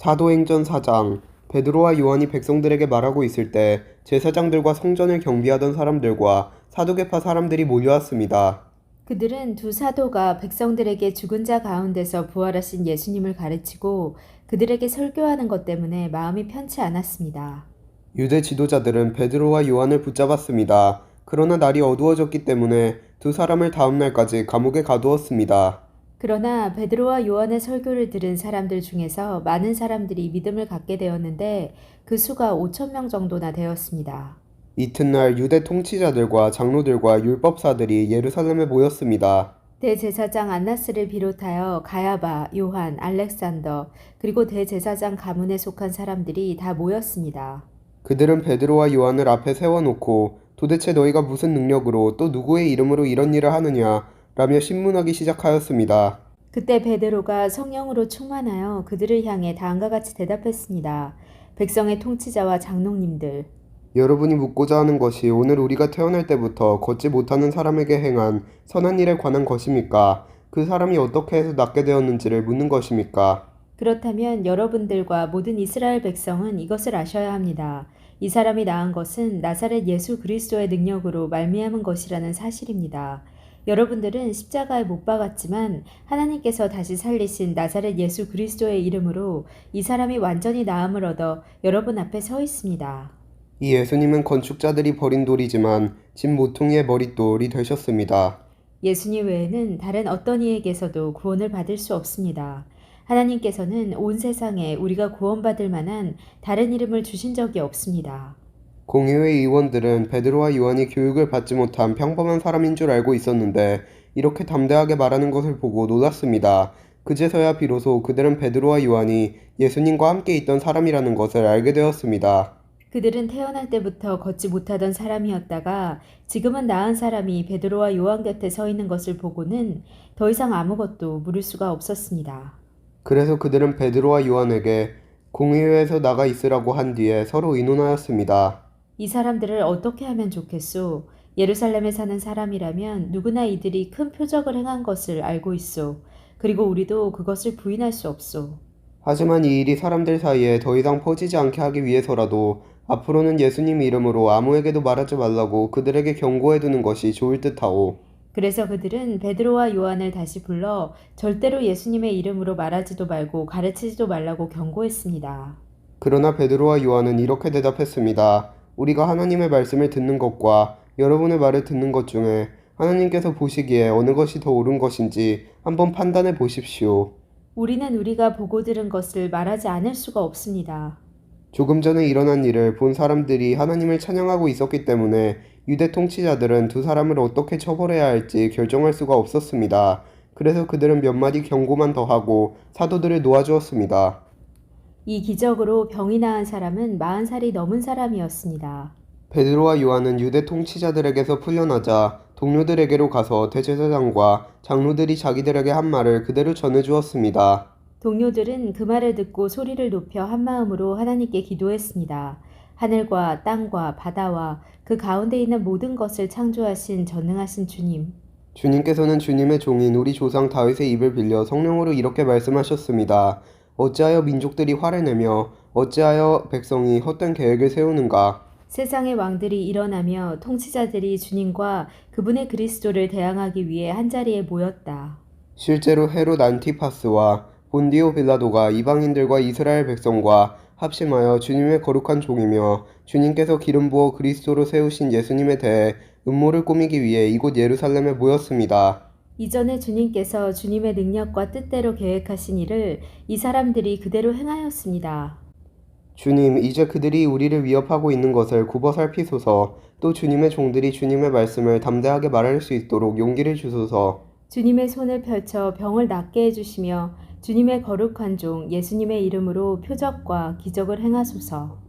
사도행전 4장. 베드로와 요한이 백성들에게 말하고 있을 때 제사장들과 성전을 경비하던 사람들과 사두개파 사람들이 몰려왔습니다. 그들은 두 사도가 백성들에게 죽은 자 가운데서 부활하신 예수님을 가르치고 그들에게 설교하는 것 때문에 마음이 편치 않았습니다. 유대 지도자들은 베드로와 요한을 붙잡았습니다. 그러나 날이 어두워졌기 때문에 두 사람을 다음 날까지 감옥에 가두었습니다. 그러나 베드로와 요한의 설교를 들은 사람들 중에서 많은 사람들이 믿음을 갖게 되었는데 그 수가 5천 명 정도나 되었습니다. 이튿날 유대 통치자들과 장로들과 율법사들이 예루살렘에 모였습니다. 대제사장 안나스를 비롯하여 가야바, 요한, 알렉산더, 그리고 대제사장 가문에 속한 사람들이 다 모였습니다. 그들은 베드로와 요한을 앞에 세워놓고 도대체 너희가 무슨 능력으로 또 누구의 이름으로 이런 일을 하느냐 라며 신문하기 시작하였습니다. 그때 베드로가 성령으로 충만하여 그들을 향해 다음과 같이 대답했습니다. 백성의 통치자와 장로님들, 여러분이 묻고자 하는 것이 오늘 우리가 태어날 때부터 걷지 못하는 사람에게 행한 선한 일에 관한 것입니까? 그 사람이 어떻게 해서 낫게 되었는지를 묻는 것입니까? 그렇다면 여러분들과 모든 이스라엘 백성은 이것을 아셔야 합니다. 이 사람이 나은 것은 나사렛 예수 그리스도의 능력으로 말미암은 것이라는 사실입니다. 여러분들은 십자가에 못 박았지만 하나님께서 다시 살리신 나사렛 예수 그리스도의 이름으로 이 사람이 완전히 나음을 얻어 여러분 앞에 서 있습니다. 이 예수님은 건축자들이 버린 돌이지만 집 모퉁이의 머릿돌이 되셨습니다. 예수님 외에는 다른 어떤 이에게서도 구원을 받을 수 없습니다. 하나님께서는 온 세상에 우리가 구원받을 만한 다른 이름을 주신 적이 없습니다. 공의회 의원들은 베드로와 요한이 교육을 받지 못한 평범한 사람인 줄 알고 있었는데 이렇게 담대하게 말하는 것을 보고 놀랐습니다. 그제서야 비로소 그들은 베드로와 요한이 예수님과 함께 있던 사람이라는 것을 알게 되었습니다. 그들은 태어날 때부터 걷지 못하던 사람이었다가 지금은 나은 사람이 베드로와 요한 곁에 서 있는 것을 보고는 더 이상 아무것도 물을 수가 없었습니다. 그래서 그들은 베드로와 요한에게 공의회에서 나가 있으라고 한 뒤에 서로 의논하였습니다. 이 사람들을 어떻게 하면 좋겠소? 예루살렘에 사는 사람이라면 누구나 이들이 큰 표적을 행한 것을 알고 있소. 그리고 우리도 그것을 부인할 수 없소. 하지만 이 일이 사람들 사이에 더 이상 퍼지지 않게 하기 위해서라도 앞으로는 예수님 이름으로 아무에게도 말하지 말라고 그들에게 경고해두는 것이 좋을 듯하오. 그래서 그들은 베드로와 요한을 다시 불러 절대로 예수님의 이름으로 말하지도 말고 가르치지도 말라고 경고했습니다. 그러나 베드로와 요한은 이렇게 대답했습니다. 우리가 하나님의 말씀을 듣는 것과 여러분의 말을 듣는 것 중에 하나님께서 보시기에 어느 것이 더 옳은 것인지 한번 판단해 보십시오. 우리는 우리가 보고 들은 것을 말하지 않을 수가 없습니다. 조금 전에 일어난 일을 본 사람들이 하나님을 찬양하고 있었기 때문에 유대 통치자들은 두 사람을 어떻게 처벌해야 할지 결정할 수가 없었습니다. 그래서 그들은 몇 마디 경고만 더하고 사도들을 놓아주었습니다. 이 기적으로 병이 나은 사람은 40살이 넘은 사람이었습니다. 베드로와 요한은 유대 통치자들에게서 풀려나자 동료들에게로 가서 대제사장과 장로들이 자기들에게 한 말을 그대로 전해주었습니다. 동료들은 그 말을 듣고 소리를 높여 한마음으로 하나님께 기도했습니다. 하늘과 땅과 바다와 그 가운데 있는 모든 것을 창조하신 전능하신 주님. 주님께서는 주님의 종인 우리 조상 다윗의 입을 빌려 성령으로 이렇게 말씀하셨습니다. 어찌하여 민족들이 화를 내며 어찌하여 백성이 헛된 계획을 세우는가. 세상의 왕들이 일어나며 통치자들이 주님과 그분의 그리스도를 대항하기 위해 한자리에 모였다. 실제로 헤롯 안티파스와 본디오 빌라도가 이방인들과 이스라엘 백성과 합심하여 주님의 거룩한 종이며 주님께서 기름 부어 그리스도로 세우신 예수님에 대해 음모를 꾸미기 위해 이곳 예루살렘에 모였습니다. 이전에 주님께서 주님의 능력과 뜻대로 계획하신 일을 이 사람들이 그대로 행하였습니다. 주님, 이제 그들이 우리를 위협하고 있는 것을 굽어 살피소서. 또 주님의 종들이 주님의 말씀을 담대하게 말할 수 있도록 용기를 주소서. 주님의 손을 펼쳐 병을 낫게 해주시며 주님의 거룩한 종 예수님의 이름으로 표적과 기적을 행하소서.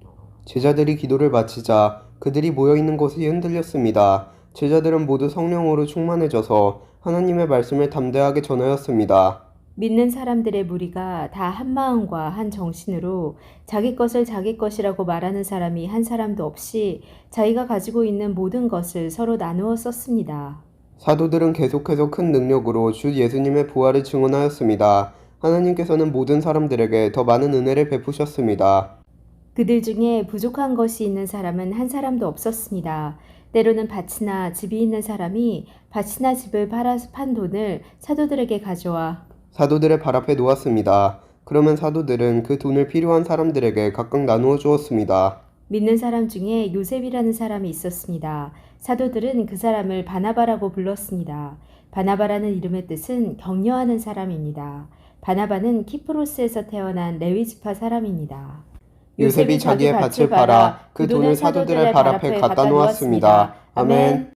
제자들이 기도를 마치자 그들이 모여있는 곳이 흔들렸습니다. 제자들은 모두 성령으로 충만해져서 하나님의 말씀을 담대하게 전하였습니다. 믿는 사람들의 무리가 다 한 마음과 한 정신으로 자기 것을 자기 것이라고 말하는 사람이 한 사람도 없이 자기가 가지고 있는 모든 것을 서로 나누어 썼습니다. 사도들은 계속해서 큰 능력으로 주 예수님의 부활을 증언하였습니다. 하나님께서는 모든 사람들에게 더 많은 은혜를 베푸셨습니다. 그들 중에 부족한 것이 있는 사람은 한 사람도 없었습니다. 때로는 밭이나 집이 있는 사람이 밭이나 집을 팔아서 판 돈을 사도들에게 가져와 사도들의 발 앞에 놓았습니다. 그러면 사도들은 그 돈을 필요한 사람들에게 각각 나누어 주었습니다. 믿는 사람 중에 요셉이라는 사람이 있었습니다. 사도들은 그 사람을 바나바라고 불렀습니다. 바나바라는 이름의 뜻은 격려하는 사람입니다. 바나바는 키프로스에서 태어난 레위 지파 사람입니다. 요셉이 자기의 밭을 팔아 그 돈을 사도들의 발 앞에 갖다 놓았습니다. 아멘.